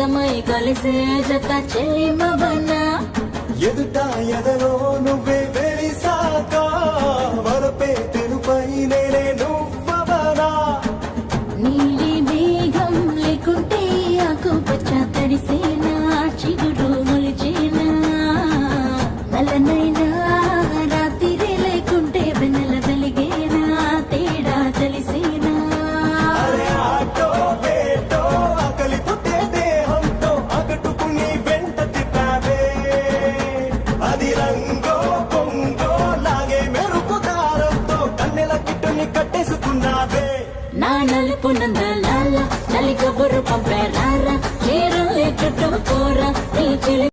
జంటమై కలిసే జత చెలిమవన ఎదుట ఎదలో నువ్వే వెలిసాక వరపే తెలుపై నేనే నువ్వవనా నీలి మేఘం లేకుంటే ఆకుపచ్చ తడిసేనా చిగురు మొలిచేనా నల్లనైనా రాత్రి లేకుంటే వెన్నెల వెలిగేనా తేడా తెలిసేనా అరే ఆటో వేటో ఆకలి పుట్టే దేహంతో అగటుకుని వెంట తిప్పావే అది రంగో పొంగో లాగే మెరుపు దారంతో కన్నెల కిట్టుని కట్టేసుకున్నావే నా నలుపు నందలాల చలి కబురు పంపారారా చీరలే చుట్టూ కోర నీ